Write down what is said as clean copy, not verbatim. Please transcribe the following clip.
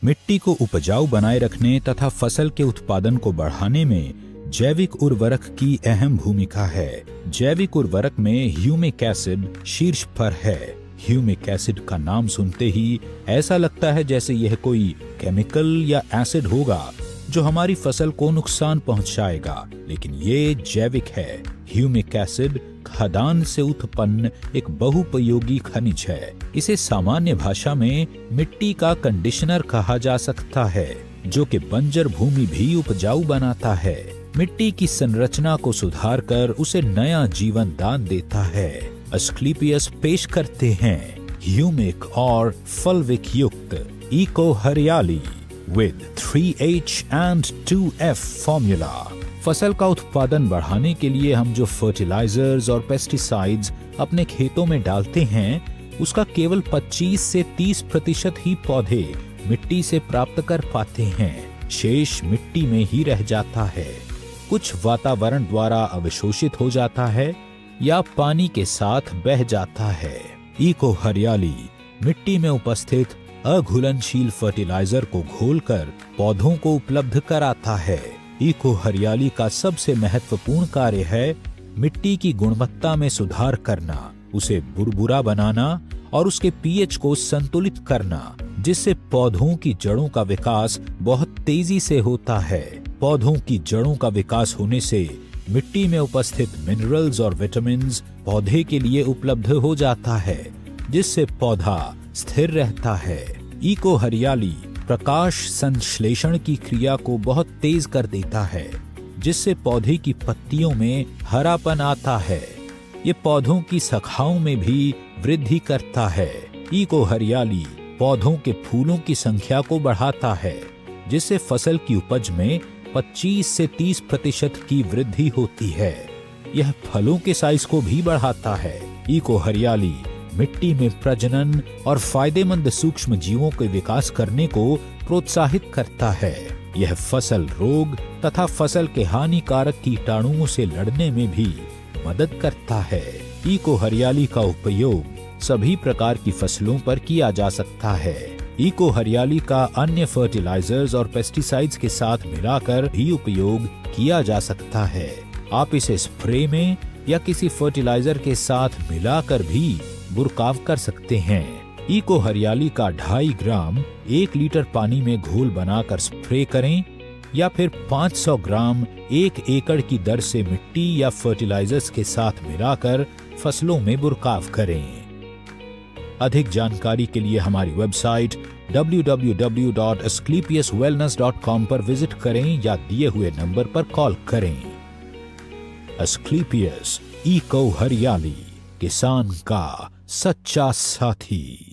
मिट्टी को उपजाऊ बनाए रखने तथा फसल के उत्पादन को बढ़ाने में जैविक उर्वरक की अहम भूमिका है। जैविक उर्वरक में ह्यूमिक एसिड शीर्ष पर है। ह्यूमिक एसिड का नाम सुनते ही ऐसा लगता है जैसे यह कोई केमिकल या एसिड होगा जो हमारी फसल को नुकसान पहुंचाएगा, लेकिन ये जैविक है। ह्यूमिक एसिड खदान से उत्पन्न एक बहुपयोगी खनिज है। इसे सामान्य भाषा में मिट्टी का कंडीशनर कहा जा सकता है, जो कि बंजर भूमि भी उपजाऊ बनाता है। मिट्टी की संरचना को सुधार कर उसे नया जीवन दान देता है। एस्क्लेपियस पेश करते हैं ह्यूमिक और फल्विक युक्त इको हरियाली with 3H and 2F formula. फसल का उत्पादन बढ़ाने के लिए हम जो फर्टिलाइजर्स और पेस्टिसाइड्स अपने खेतों में डालते हैं, उसका केवल 25 से 30% ही पौधे मिट्टी से प्राप्त कर पाते हैं। शेष मिट्टी में ही रह जाता है। कुछ वातावरण द्वारा अवशोषित हो जाता है या पानी के साथ बह जाता है। इको हरियाली मिट्टी में उपस्थित अघुलनशील फर्टिलाइजर को घोलकर पौधों को उपलब्ध कराता है। इको हरियाली का सबसे महत्वपूर्ण कार्य है मिट्टी की गुणवत्ता में सुधार करना, उसे बुरबुरा बनाना और उसके पीएच को संतुलित करना, जिससे पौधों की जड़ों का विकास बहुत तेजी से होता है। पौधों की जड़ों का विकास होने से मिट्टी में उपस्थित मिनरल्स और विटामिन्स पौधे के लिए उपलब्ध हो जाता है, जिससे पौधा स्थिर रहता है। इको हरियाली प्रकाश संश्लेषण की क्रिया को बहुत तेज कर देता है, जिससे पौधे की पत्तियों में हरापन आता है। ये पौधों की शाखाओं में भी वृद्धि करता है। इको हरियाली पौधों के फूलों की संख्या को बढ़ाता है, जिससे फसल की उपज में 25 से 30% की वृद्धि होती है। यह फलों के साइज को भी बढ़ाता है। इको हरियाली मिट्टी में प्रजनन और फायदेमंद सूक्ष्म जीवों के विकास करने को प्रोत्साहित करता है। यह फसल रोग तथा फसल के हानिकारक कीटाणुओं से लड़ने में भी मदद करता है। इको हरियाली का उपयोग सभी प्रकार की फसलों पर किया जा सकता है। इको हरियाली का अन्य फर्टिलाइजर्स और पेस्टिसाइड्स के साथ मिलाकर भी उपयोग किया जा सकता है। आप इसे स्प्रे में या किसी फर्टिलाइजर के साथ मिलाकर भी बुरकाव कर सकते हैं। इको हरियाली का 2.5 ग्राम 1 लीटर पानी में घोल बनाकर स्प्रे करें या फिर 500 ग्राम 1 एकड़ की दर से मिट्टी या फर्टिलाइजर्स के साथ मिलाकर फसलों में बुरकाव करें। अधिक जानकारी के लिए हमारी वेबसाइट www.asclepiuswellness.com पर विजिट करें या दिए हुए नंबर पर कॉल करें। एस्क्लेपियस इको हरियाली, किसान का सच्चा साथी।